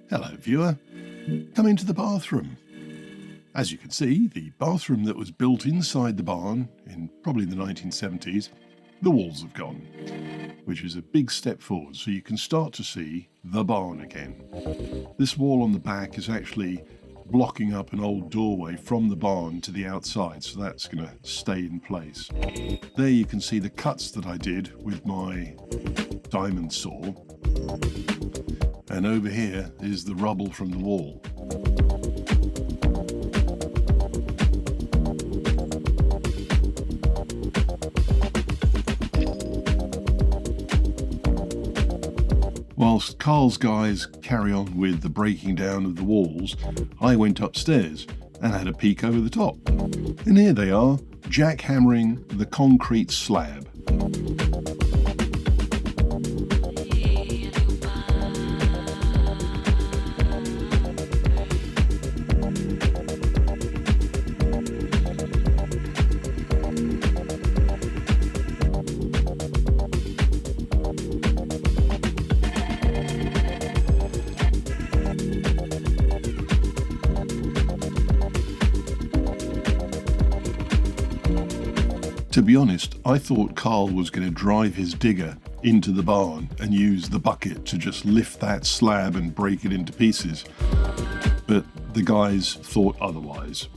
Hello viewer, come into the bathroom. As you can see, the bathroom that was built inside the barn in probably the 1970s, the walls have gone, which is a big step forward, so you can start to see the barn again. This wall on the back is actually blocking up an old doorway from the barn to the outside, so that's going to stay in place. There you can see the cuts that I did with my diamond saw. And over here is the rubble from the wall. Whilst Carl's guys carry on with the breaking down of the walls, I went upstairs and had a peek over the top. And here they are, jackhammering the concrete slab. To be honest, I thought Carl was going to drive his digger into the barn and use the bucket to just lift that slab and break it into pieces. But the guys thought otherwise.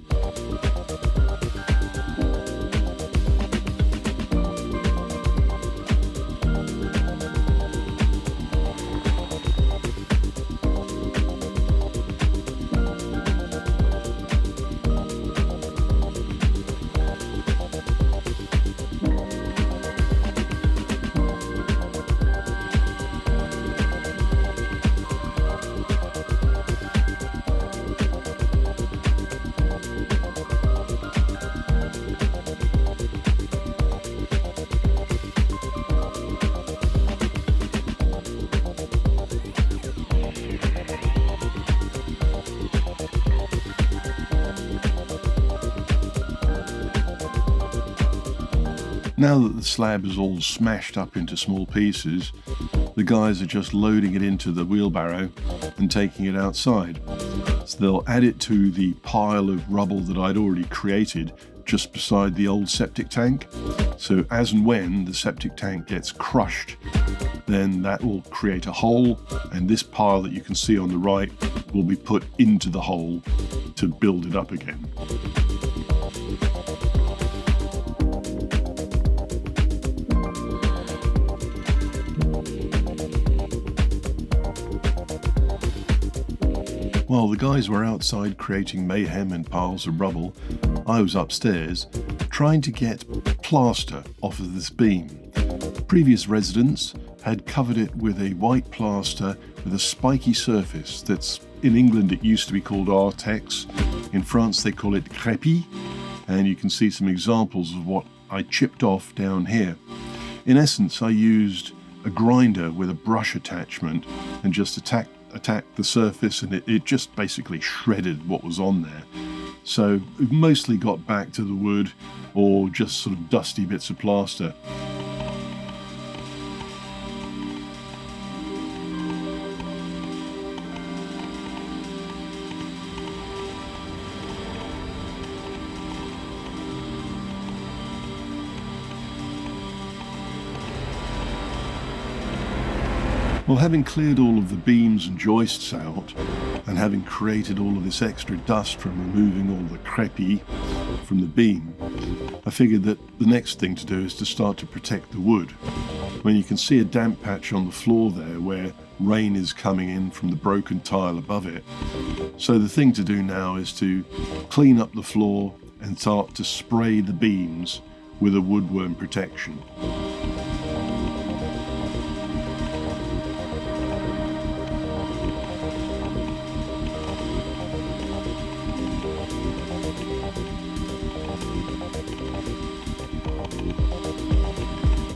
Now that the slab is all smashed up into small pieces, the guys are just loading it into the wheelbarrow and taking it outside. So they'll add it to the pile of rubble that I'd already created just beside the old septic tank. So as and when the septic tank gets crushed, then that will create a hole, and this pile that you can see on the right will be put into the hole to build it up again. While the guys were outside creating mayhem and piles of rubble, I was upstairs trying to get plaster off of this beam. Previous residents had covered it with a white plaster with a spiky surface that's, in England it used to be called Artex, in France they call it crépi, and you can see some examples of what I chipped off down here. In essence, I used a grinder with a brush attachment and just attacked the surface, and it just basically shredded what was on there. So it mostly got back to the wood or just sort of dusty bits of plaster. Well, having cleared all of the beams and joists out, and having created all of this extra dust from removing all the crépi from the beam, I figured that the next thing to do is to start to protect the wood. When you can see a damp patch on the floor there where rain is coming in from the broken tile above it. So the thing to do now is to clean up the floor and start to spray the beams with a woodworm protection.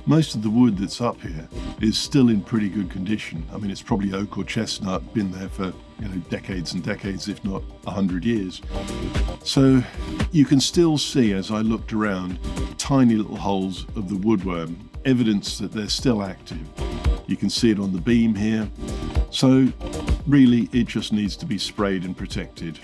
Most of the wood that's up here is still in pretty good condition. I mean, it's probably oak or chestnut, been there for decades and decades, if not 100 years. So you can still see, as I looked around, tiny little holes of the woodworm, evidence that they're still active. You can see it on the beam here. So Really, it just needs to be sprayed and protected.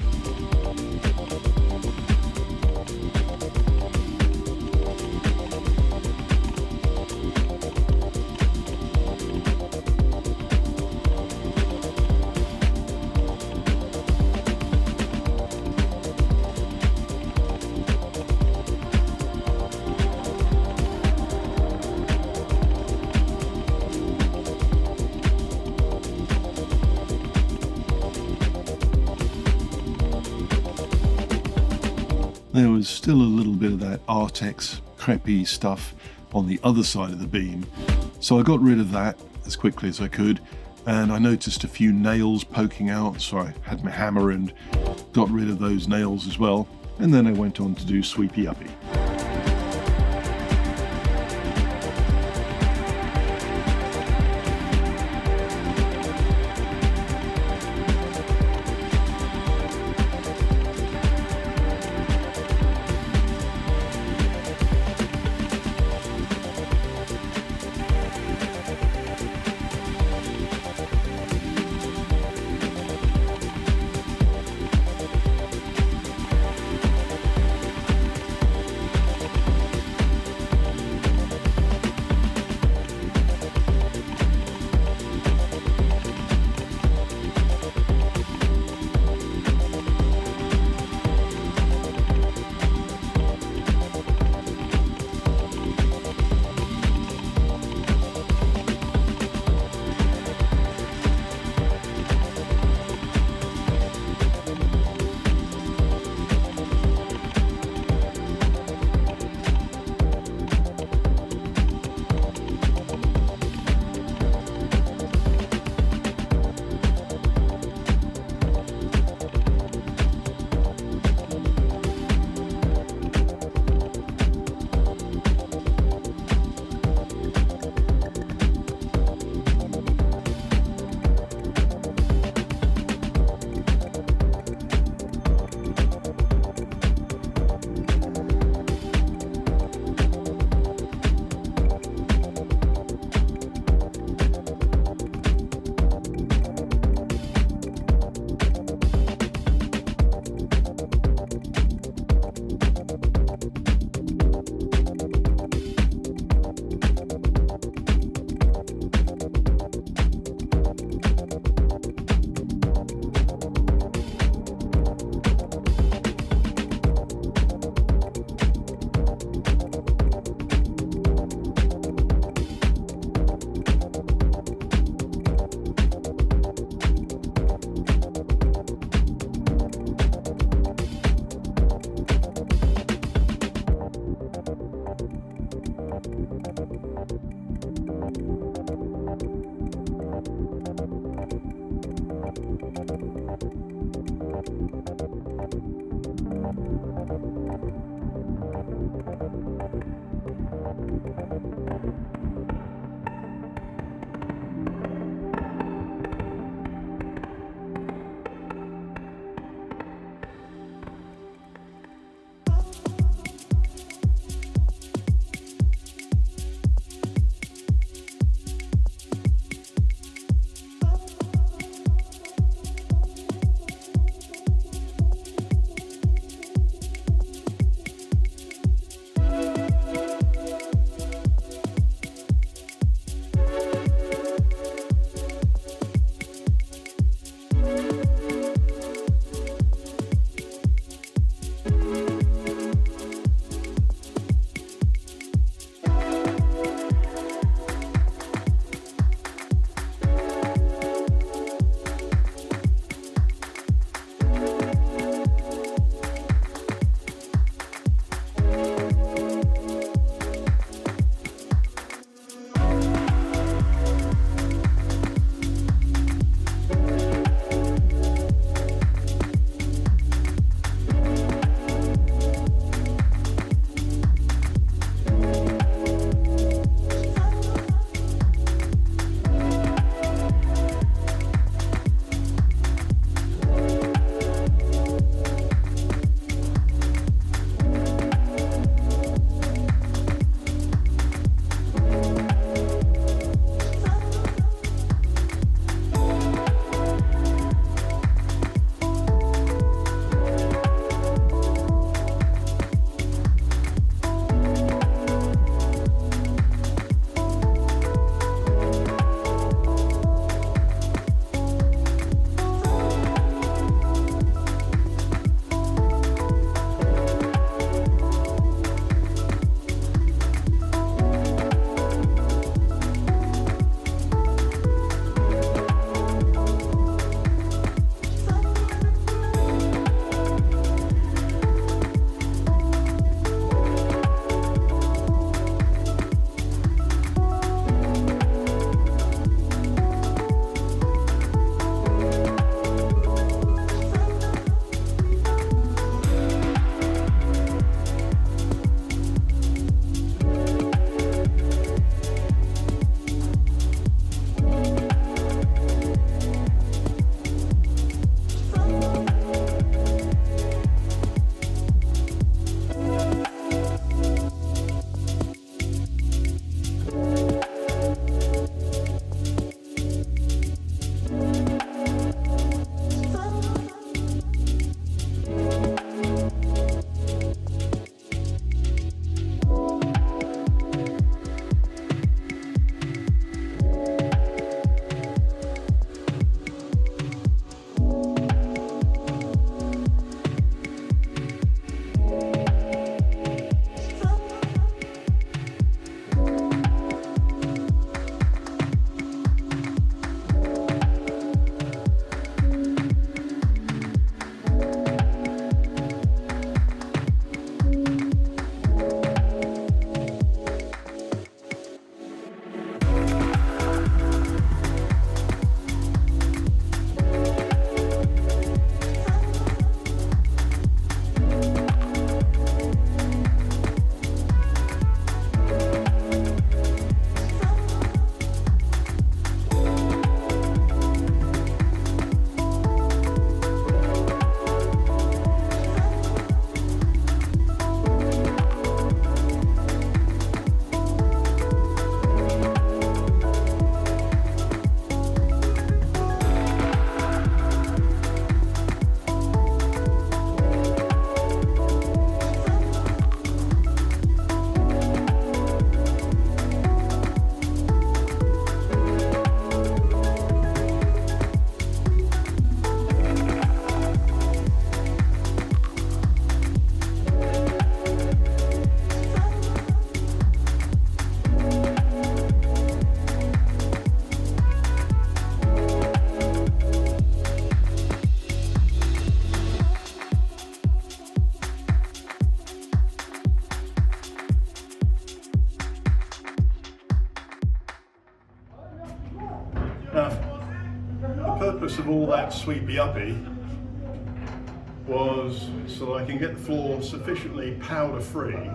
There was still a little bit of that Artex crepey stuff on the other side of the beam, so I got rid of that as quickly as I could, and I noticed a few nails poking out, so I had my hammer and got rid of those nails as well, and then I went on to do sweepy uppy. purpose of all that sweepy-uppy was so that I can get the floor sufficiently powder-free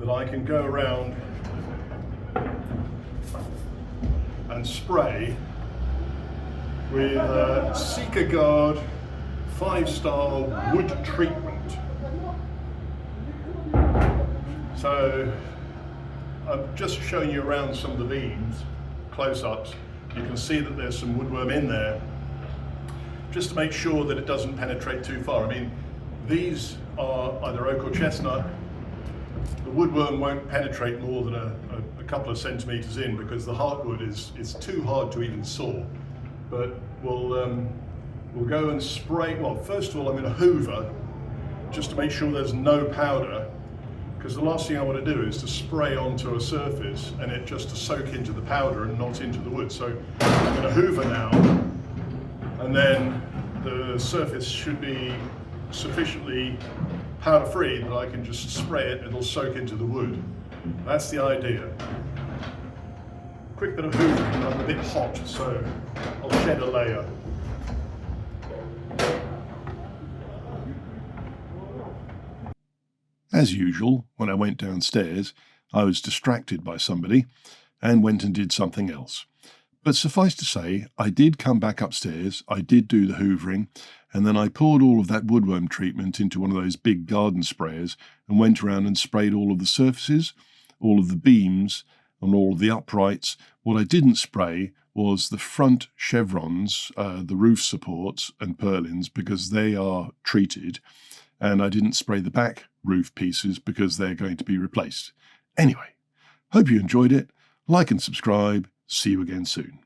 that I can go around and spray with Sikagard 5-star wood treatment. So I'm just showing you around some of the beams, close-ups. You can see that there's some woodworm in there, just to make sure that it doesn't penetrate too far. I mean, these are either oak or chestnut. The woodworm won't penetrate more than a couple of centimetres in, because the hardwood is too hard to even saw. But we'll go and spray. Well, first of all, I'm going to hoover just to make sure there's no powder, because the last thing I want to do is to spray onto a surface and it just to soak into the powder and not into the wood. So I'm going to hoover now, and then the surface should be sufficiently powder free that I can just spray it, it'll soak into the wood. That's the idea. Quick bit of hoovering, I'm a bit hot, so I'll shed a layer. As usual, when I went downstairs, I was distracted by somebody and went and did something else. But suffice to say, I did come back upstairs, I did do the hoovering, and then I poured all of that woodworm treatment into one of those big garden sprayers and went around and sprayed all of the surfaces, all of the beams, and all of the uprights. What I didn't spray was the front chevrons, the roof supports and purlins, because they are treated, and I didn't spray the back roof pieces because they're going to be replaced. Anyway, hope you enjoyed it. Like and subscribe. See you again soon.